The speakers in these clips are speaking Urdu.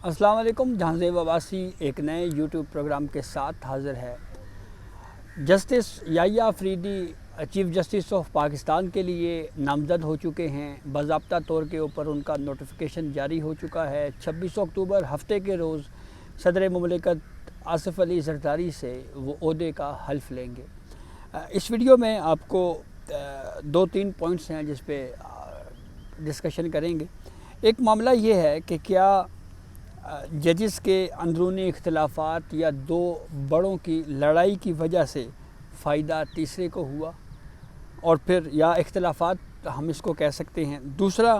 السلام علیکم۔ جہانزیب عباسی ایک نئے یوٹیوب پروگرام کے ساتھ حاضر ہے۔ Justice Yahya Afridi chief justice of Pakistan کے لیے نامزد ہو چکے ہیں۔ باضابطہ طور کے اوپر ان کا نوٹیفیکیشن جاری ہو چکا ہے۔ 26 اکتوبر ہفتے کے روز صدر مملکت آصف علی زرداری سے وہ عہدے کا حلف لیں گے۔ اس ویڈیو میں آپ کو 2-3 پوائنٹس ہیں جس پہ ڈسکشن کریں گے۔ ایک معاملہ یہ ہے کہ کیا ججز کے اندرونی اختلافات یا دو بڑوں کی لڑائی کی وجہ سے فائدہ تیسرے کو ہوا، اور پھر یا اختلافات ہم اس کو کہہ سکتے ہیں۔ دوسرا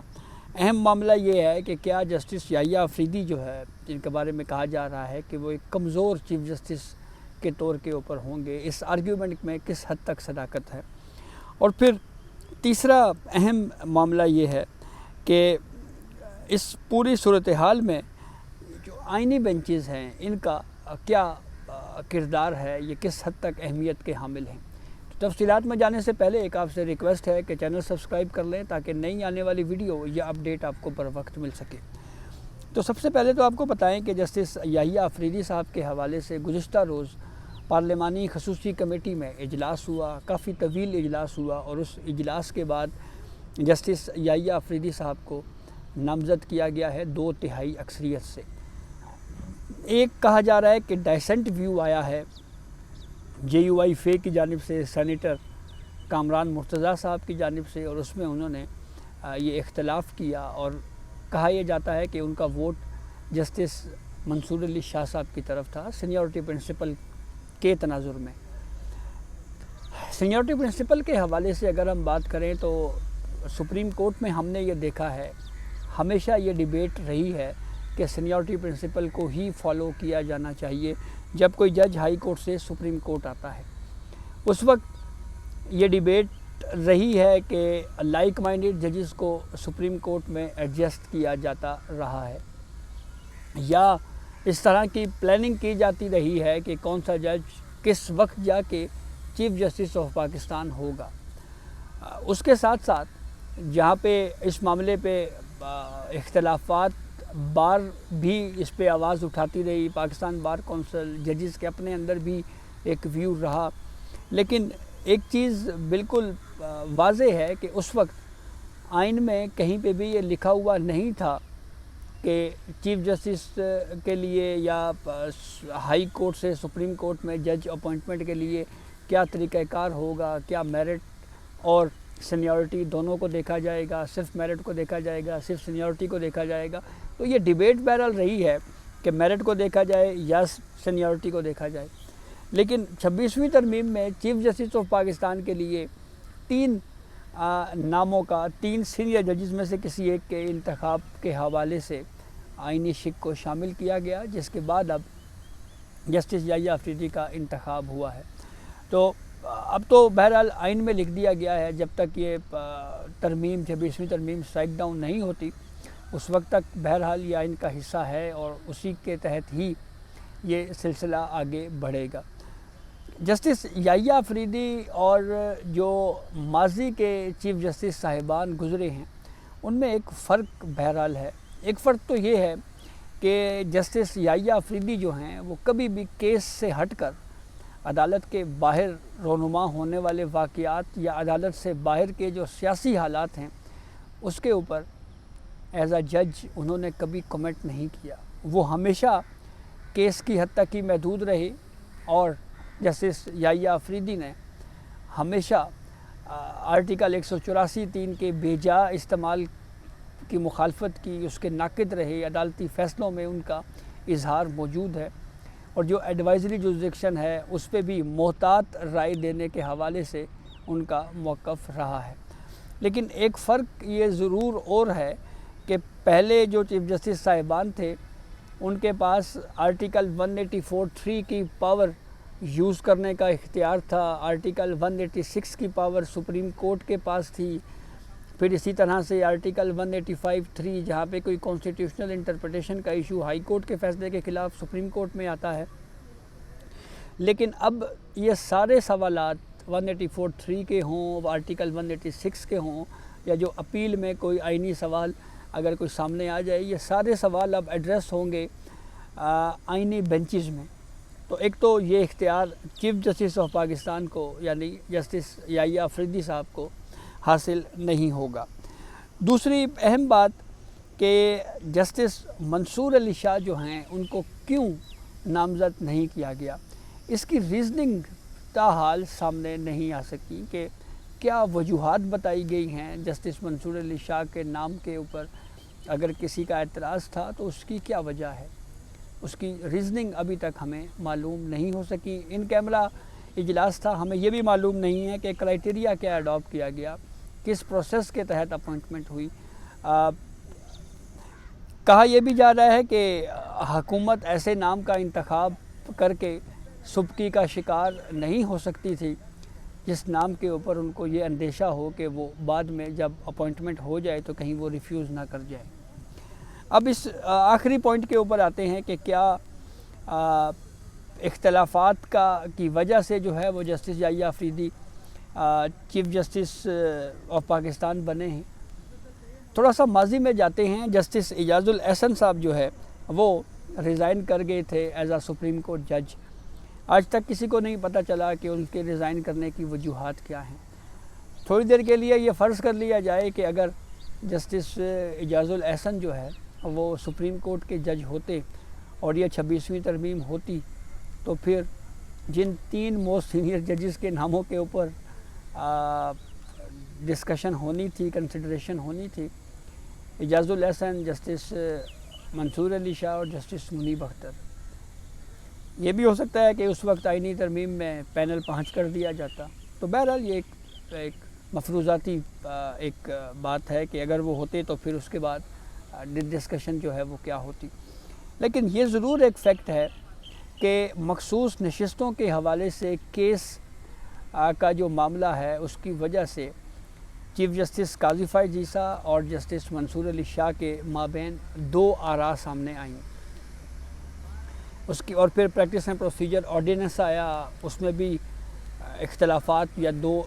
اہم معاملہ یہ ہے کہ کیا جسٹس یحییٰ آفریدی جو ہے، جن کے بارے میں کہا جا رہا ہے کہ وہ ایک کمزور چیف جسٹس کے طور کے اوپر ہوں گے، اس آرگیومنٹ میں کس حد تک صداقت ہے۔ اور پھر تیسرا اہم معاملہ یہ ہے کہ اس پوری صورتحال میں جو آئینی بینچز ہیں ان کا کیا کردار ہے، یہ کس حد تک اہمیت کے حامل ہیں۔ تفصیلات میں جانے سے پہلے ایک آپ سے ریکویسٹ ہے کہ چینل سبسکرائب کر لیں تاکہ نئی آنے والی ویڈیو یا اپڈیٹ آپ کو بر وقت مل سکے۔ تو سب سے پہلے تو آپ کو بتائیں کہ جسٹس یحییٰ آفریدی صاحب کے حوالے سے گزشتہ روز پارلیمانی خصوصی کمیٹی میں اجلاس ہوا، کافی طویل اجلاس ہوا، اور اس اجلاس کے بعد جسٹس یحییٰ آفریدی صاحب کو نامزد کیا گیا ہے 2/3 اکثریت سے۔ ایک کہا جا رہا ہے کہ ڈائسنٹ ویو آیا ہے JUI فے کی جانب سے، سینیٹر کامران مرتضیٰ صاحب کی جانب سے، اور اس میں انہوں نے یہ اختلاف کیا اور کہا یہ جاتا ہے کہ ان کا ووٹ جسٹس منصور علی شاہ صاحب کی طرف تھا سینیورٹی پرنسپل کے تناظر میں۔ سینیورٹی پرنسپل کے حوالے سے اگر ہم بات کریں تو سپریم کورٹ میں ہم نے یہ دیکھا ہے، ہمیشہ یہ ڈیبیٹ رہی ہے کہ سینیورٹی پرنسپل کو ہی فالو کیا جانا چاہیے جب کوئی جج ہائی کورٹ سے سپریم کورٹ آتا ہے۔ اس وقت یہ ڈیبیٹ رہی ہے کہ لائک مائنڈڈ ججز کو سپریم کورٹ میں ایڈجسٹ کیا جاتا رہا ہے، یا اس طرح کی پلاننگ کی جاتی رہی ہے کہ کون سا جج کس وقت جا کے چیف جسٹس آف پاکستان ہوگا۔ اس کے ساتھ ساتھ جہاں پہ اس معاملے پہ اختلافات بار بھی اس پہ آواز اٹھاتی رہی، پاکستان بار کونسل ججز کے اپنے اندر بھی ایک ویو رہا، لیکن ایک چیز بالکل واضح ہے کہ اس وقت آئین میں کہیں پہ بھی یہ لکھا ہوا نہیں تھا کہ چیف جسٹس کے لیے یا ہائی کورٹ سے سپریم کورٹ میں جج اپوائنٹمنٹ کے لیے کیا طریقہ کار ہوگا، کیا میرٹ اور سینیورٹی دونوں کو دیکھا جائے گا، صرف میرٹ کو دیکھا جائے گا، صرف سینیورٹی کو دیکھا جائے گا۔ تو یہ ڈیبیٹ بہرحال رہی ہے کہ میرٹ کو دیکھا جائے یا سینیورٹی کو دیکھا جائے، لیکن 26ویں ترمیم میں چیف جسٹس آف پاکستان کے لیے 3 ناموں کا، 3 سینئر ججز میں سے کسی ایک کے انتخاب کے حوالے سے آئینی شک کو شامل کیا گیا، جس کے بعد اب جسٹس یحییٰ آفریدی کا انتخاب ہوا ہے۔ تو اب تو بہرحال آئین میں لکھ دیا گیا ہے جب تک یہ ترمیم 26ویں ترمیم اسٹرائک ڈاؤن نہیں ہوتی اس وقت تک بہرحال یہ آئین کا حصہ ہے، اور اسی کے تحت ہی یہ سلسلہ آگے بڑھے گا۔ جسٹس یحییٰ آفریدی اور جو ماضی کے چیف جسٹس صاحبان گزرے ہیں ان میں ایک فرق بہرحال ہے۔ ایک فرق تو یہ ہے کہ جسٹس یحییٰ آفریدی جو ہیں وہ کبھی بھی کیس سے ہٹ کر عدالت کے باہر رونما ہونے والے واقعات یا عدالت سے باہر کے جو سیاسی حالات ہیں اس کے اوپر ایز اے جج انہوں نے کبھی کمنٹ نہیں کیا۔ وہ ہمیشہ کیس کی حد تک ہی محدود رہے، اور جسٹس یحییٰ آفریدی نے ہمیشہ آرٹیکل 184(3) کے بے جا استعمال کی مخالفت کی، اس کے ناقد رہے، عدالتی فیصلوں میں ان کا اظہار موجود ہے، اور جو ایڈوائزری جورسڈکشن ہے اس پہ بھی محتاط رائے دینے کے حوالے سے ان کا موقف رہا ہے۔ لیکن ایک فرق یہ ضرور اور ہے کہ پہلے جو چیف جسٹس صاحبان تھے ان کے پاس آرٹیکل 184(3) کی پاور یوز کرنے کا اختیار تھا، آرٹیکل 186 کی پاور سپریم کورٹ کے پاس تھی، پھر اسی طرح سے آرٹیکل 185(3) جہاں پہ کوئی کانسٹیٹیوشنل انٹرپریٹیشن کا ایشو ہائی کورٹ کے فیصلے کے خلاف سپریم کورٹ میں آتا ہے۔ لیکن اب یہ سارے سوالات 184(3) کے ہوں، آرٹیکل 186 کے ہوں، یا جو اپیل میں کوئی آئینی سوال اگر کوئی سامنے آ جائے، یہ سارے سوال اب ایڈریس ہوں گے آئینی بینچز میں۔ تو ایک تو یہ اختیار چیف جسٹس آف پاکستان کو یعنی جسٹس یحییٰ آفریدی صاحب کو حاصل نہیں ہوگا۔ دوسری اہم بات کہ جسٹس منصور علی شاہ جو ہیں ان کو کیوں نامزد نہیں کیا گیا، اس کی ریزننگ تاحال سامنے نہیں آ سکی کہ کیا وجوہات بتائی گئی ہیں جسٹس منصور علی شاہ کے نام کے اوپر۔ اگر کسی کا اعتراض تھا تو اس کی کیا وجہ ہے، اس کی ریزننگ ابھی تک ہمیں معلوم نہیں ہو سکی۔ ان کیمرہ اجلاس تھا، ہمیں یہ بھی معلوم نہیں ہے کہ کرائیٹیریا کیا اڈاپٹ کیا گیا، کس پروسیس کے تحت اپوائنٹمنٹ ہوئی۔ کہا یہ بھی جا رہا ہے کہ حکومت ایسے نام کا انتخاب کر کے سبکی کا شکار نہیں ہو سکتی تھی جس نام کے اوپر ان کو یہ اندیشہ ہو کہ وہ بعد میں جب اپوائنٹمنٹ ہو جائے تو کہیں وہ ریفیوز نہ کر جائے۔ اب اس آخری پوائنٹ کے اوپر آتے ہیں کہ کیا اختلافات کی وجہ سے جو ہے وہ justice Yahya Afridi chief justice of Pakistan بنے ہیں۔ تھوڑا سا ماضی میں جاتے ہیں، جسٹس اعجاز الاحسن صاحب جو ہے وہ ریزائن کر گئے تھے ایز اے سپریم کورٹ جج۔ آج تک کسی کو نہیں پتہ چلا کہ ان کے ریزائن کرنے کی وجوہات کیا ہیں۔ تھوڑی دیر کے لیے یہ فرض کر لیا جائے کہ اگر جسٹس اعجاز الاحسن جو ہے وہ سپریم کورٹ کے جج ہوتے اور یہ 26ویں ترمیم ہوتی تو پھر جن 3 موسٹ سینئر ججز کے ناموں کے اوپر ڈسکشن ہونی تھی، کنسیڈریشن ہونی تھی، اعجاز الاحسن، جسٹس منصور علی شاہ اور جسٹس منیب اختر۔ یہ بھی ہو سکتا ہے کہ اس وقت آئینی ترمیم میں پینل پانچ کر دیا جاتا۔ تو بہرحال یہ ایک مفروضاتی ایک بات ہے کہ اگر وہ ہوتے تو پھر اس کے بعد ڈسکشن جو ہے وہ کیا ہوتی۔ لیکن یہ ضرور ایک فیکٹ ہے کہ مخصوص نشستوں کے حوالے سے کیس کا جو معاملہ ہے اس کی وجہ سے چیف جسٹس قاضی فائز عیسیٰ اور جسٹس منصور علی شاہ کے مابین 2 آراء سامنے آئیں۔ اس کی اور پھر پریکٹس اینڈ پروسیجر آرڈیننس آیا، اس میں بھی اختلافات یا 2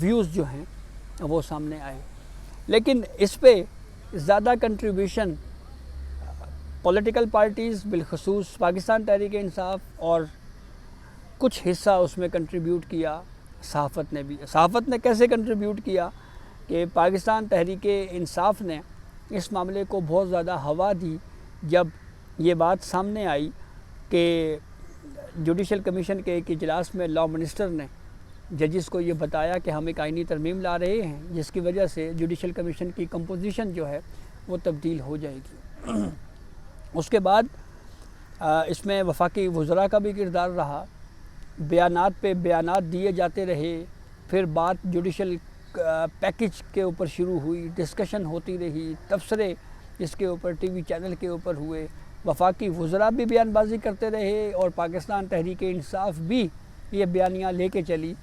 ویوز جو ہیں وہ سامنے آئے۔ لیکن اس پہ زیادہ کنٹریبیوشن پولیٹیکل پارٹیز بالخصوص پاکستان تحریک انصاف اور کچھ حصہ اس میں کنٹریبیوٹ کیا صحافت نے بھی۔ صحافت نے کیسے کنٹریبیوٹ کیا کہ پاکستان تحریک انصاف نے اس معاملے کو بہت زیادہ ہوا دی جب یہ بات سامنے آئی کہ جوڈیشل کمیشن کے ایک اجلاس میں لاء منسٹر نے ججز کو یہ بتایا کہ ہم ایک آئینی ترمیم لا رہے ہیں جس کی وجہ سے جوڈیشل کمیشن کی کمپوزیشن جو ہے وہ تبدیل ہو جائے گی۔ اس کے بعد اس میں وفاقی وزراء کا بھی کردار رہا، بیانات پہ بیانات دیے جاتے رہے، پھر بات جوڈیشل پیکج کے اوپر شروع ہوئی، ڈسکشن ہوتی رہی، تبصرے اس کے اوپر ٹی وی چینل کے اوپر ہوئے، وفاقی وزراء بھی بیان بازی کرتے رہے اور پاکستان تحریک انصاف بھی یہ بیانیاں لے کے چلی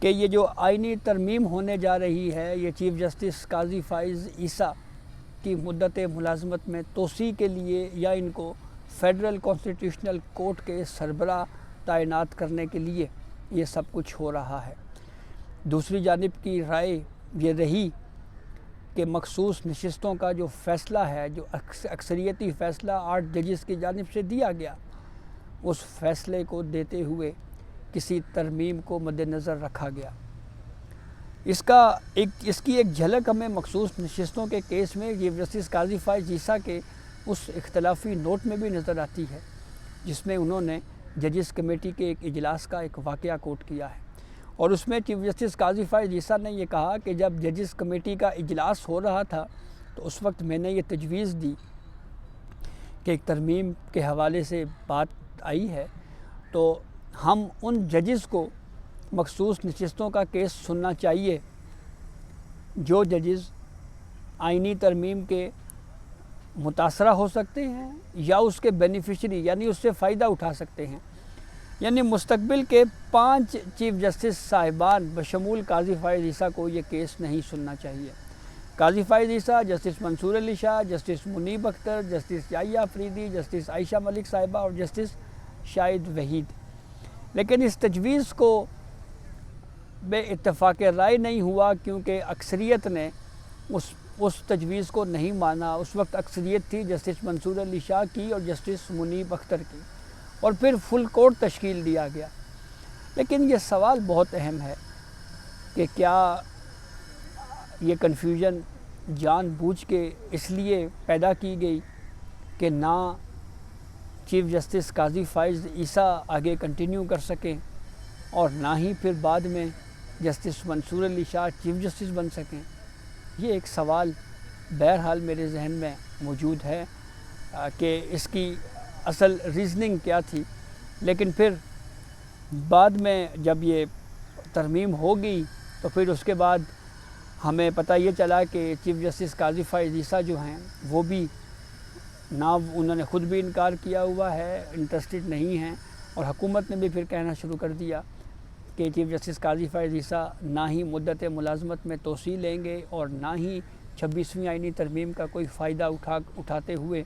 کہ یہ جو آئینی ترمیم ہونے جا رہی ہے یہ چیف جسٹس قاضی فائز عیسیٰ کی مدت ملازمت میں توسیع کے لیے یا ان کو فیڈرل کانسٹیٹیوشنل کورٹ کے سربراہ تعینات کرنے کے لیے یہ سب کچھ ہو رہا ہے۔ دوسری جانب کی رائے یہ رہی کہ مخصوص نشستوں کا جو فیصلہ ہے، جو اکثریتی فیصلہ 8 ججز کی جانب سے دیا گیا، اس فیصلے کو دیتے ہوئے کسی ترمیم کو مد نظر رکھا گیا۔ اس کی ایک جھلک ہمیں مخصوص نشستوں کے کیس میں چیف جسٹس قاضی فائز عیسیٰ کے اس اختلافی نوٹ میں بھی نظر آتی ہے جس میں انہوں نے ججز کمیٹی کے ایک اجلاس کا ایک واقعہ کوٹ کیا ہے، اور اس میں چیف جسٹس قاضی فائز عیسیٰ نے یہ کہا کہ جب ججز کمیٹی کا اجلاس ہو رہا تھا تو اس وقت میں نے یہ تجویز دی کہ ایک ترمیم کے حوالے سے بات آئی ہے تو ہم ان ججز کو مخصوص نشستوں کا کیس سننا چاہیے جو ججز آئینی ترمیم کے متاثرہ ہو سکتے ہیں یا اس کے بینیفیشری یعنی اس سے فائدہ اٹھا سکتے ہیں۔ یعنی مستقبل کے 5 چیف جسٹس صاحبان بشمول قاضی فائز عیسیٰ کو یہ کیس نہیں سننا چاہیے۔ قاضی فائز عیسیٰ، جسٹس منصور علی شاہ، جسٹس منیب اختر، جسٹس یحییٰ آفریدی، جسٹس عائشہ ملک صاحبہ اور جسٹس شاہد وحید۔ لیکن اس تجویز کو بے اتفاق رائے نہیں ہوا کیونکہ اکثریت نے اس تجویز کو نہیں مانا. اس وقت اکثریت تھی جسٹس منصور علی شاہ کی اور جسٹس منیب اختر کی, اور پھر فل کورٹ تشکیل دیا گیا. لیکن یہ سوال بہت اہم ہے کہ کیا یہ کنفیوژن جان بوجھ کے اس لیے پیدا کی گئی کہ نہ چیف جسٹس قاضی فائز عیسیٰ آگے کنٹینیو کر سکیں اور نہ ہی پھر بعد میں جسٹس منصور علی شاہ چیف جسٹس بن سکیں. یہ ایک سوال بہرحال میرے ذہن میں موجود ہے کہ اس کی اصل ریزننگ کیا تھی. لیکن پھر بعد میں جب یہ ترمیم ہو گئی تو پھر اس کے بعد ہمیں پتہ یہ چلا کہ چیف جسٹس قاضی فائز عیسیٰ جو ہیں وہ بھی نہ انہوں نے خود بھی انکار کیا ہوا ہے, انٹرسٹڈ نہیں ہیں, اور حکومت نے بھی پھر کہنا شروع کر دیا کہ چیف جسٹس قاضی فائز عیسیٰ نہ ہی مدت ملازمت میں توسیع لیں گے اور نہ ہی 26ویں آئینی ترمیم کا کوئی فائدہ اٹھاتے ہوئے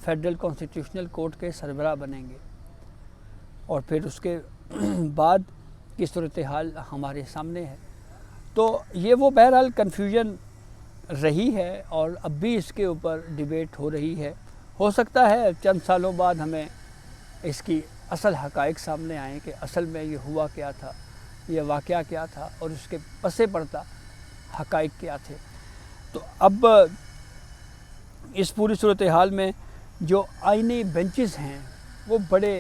فیڈرل کانسٹیٹیوشنل کورٹ کے سربراہ بنیں گے. اور پھر اس کے بعد کی صورتحال ہمارے سامنے ہے. تو یہ وہ بہرحال کنفیوژن رہی ہے اور اب بھی اس کے اوپر ڈیبیٹ ہو رہی ہے. ہو سکتا ہے چند سالوں بعد ہمیں اس کی اصل حقائق سامنے آئیں کہ اصل میں یہ ہوا کیا تھا, یہ واقعہ کیا تھا اور اس کے پس پردہ حقائق کیا تھے. تو اب اس پوری صورتحال میں جو آئینی بینچز ہیں وہ بڑے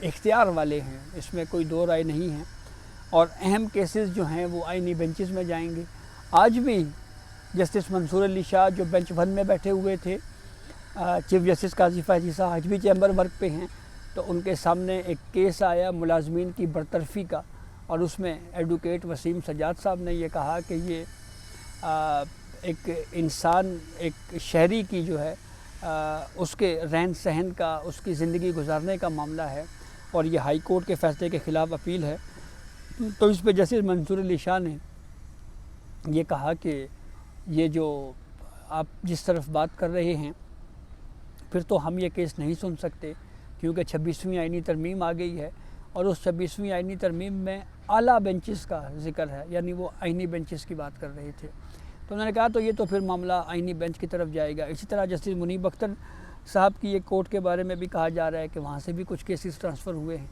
اختیار والے ہیں, اس میں کوئی دو رائے نہیں ہے, اور اہم کیسز جو ہیں وہ آئینی بینچز میں جائیں گے. آج بھی جسٹس منصور علی شاہ جو بینچ 1 میں بیٹھے ہوئے تھے, چیف جسٹس قاضی فائز عیسیٰ آج بھی چیمبر ورک پہ ہیں, تو ان کے سامنے ایک کیس آیا ملازمین کی برطرفی کا, اور اس میں ایڈوکیٹ وسیم سجاد صاحب نے یہ کہا کہ یہ ایک انسان, ایک شہری کی جو ہے اس کے رہن سہن کا, اس کی زندگی گزارنے کا معاملہ ہے, اور یہ ہائی کورٹ کے فیصلے کے خلاف اپیل ہے. تو اس پہ جسٹس منصور علی شاہ نے یہ کہا کہ یہ جو آپ جس طرف بات کر رہے ہیں پھر تو ہم یہ کیس نہیں سن سکتے, کیونکہ 26ویں آئینی ترمیم آ گئی ہے, اور اس 26ویں آئینی ترمیم میں اعلیٰ بینچز کا ذکر ہے, یعنی وہ آئینی بینچز کی بات کر رہے تھے. تو انہوں نے کہا تو یہ تو پھر معاملہ آئینی بینچ کی طرف جائے گا. اسی طرح جسٹس منیب اختر صاحب کی ایک کورٹ کے بارے میں بھی کہا جا رہا ہے کہ وہاں سے بھی کچھ کیسز ٹرانسفر ہوئے ہیں.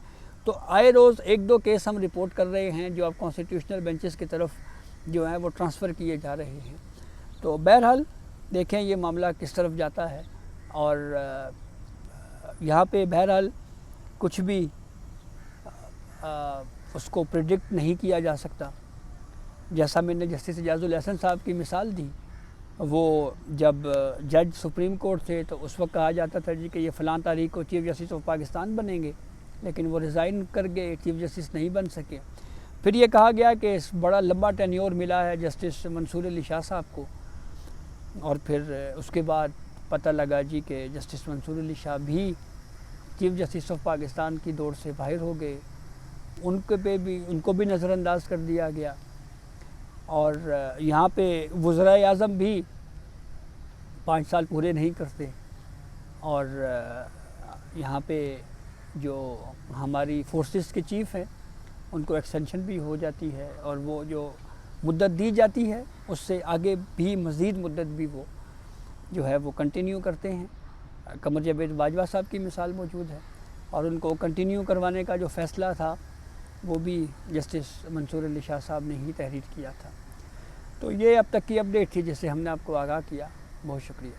تو آئے روز 1-2 کیس ہم رپورٹ کر رہے ہیں جو اب کانسٹیٹیوشنل بینچز کی طرف جو ہیں وہ ٹرانسفر کیے جا رہے ہیں. تو بہرحال دیکھیں یہ معاملہ کس طرف جاتا ہے, اور یہاں پہ بہرحال کچھ بھی اس کو پریڈکٹ نہیں کیا جا سکتا. جیسا میں نے جسٹس اعجاز الاحسن صاحب کی مثال دی, وہ جب جج سپریم کورٹ تھے تو اس وقت کہا جاتا تھا جی کہ یہ فلاں تاریخ کو چیف جسٹس آف پاکستان بنیں گے, لیکن وہ ریزائن کر گئے, چیف جسٹس نہیں بن سکے. پھر یہ کہا گیا کہ بڑا لمبا ٹینیور ملا ہے جسٹس منصور علی شاہ صاحب کو, اور پھر اس کے بعد پتہ لگا جی کہ جسٹس منصور علی شاہ بھی چیف جسٹس آف پاکستان کی دوڑ سے باہر ہو گئے, ان کو بھی نظر انداز کر دیا گیا. اور یہاں پہ وزرائے اعظم بھی 5 سال پورے نہیں کرتے, اور یہاں پہ جو ہماری فورسز کے چیف ہیں ان کو ایکسٹینشن بھی ہو جاتی ہے, اور وہ جو مدت دی جاتی ہے اس سے آگے بھی مزید مدت بھی وہ جو ہے وہ کنٹینیو کرتے ہیں. قمر جاوید باجوہ صاحب کی مثال موجود ہے, اور ان کو کنٹینیو کروانے کا جو فیصلہ تھا وہ بھی جسٹس منصور علی شاہ صاحب نے ہی تحریر کیا تھا. تو یہ اب تک کی اپڈیٹ تھی جس سے ہم نے آپ کو آگاہ کیا. بہت شکریہ.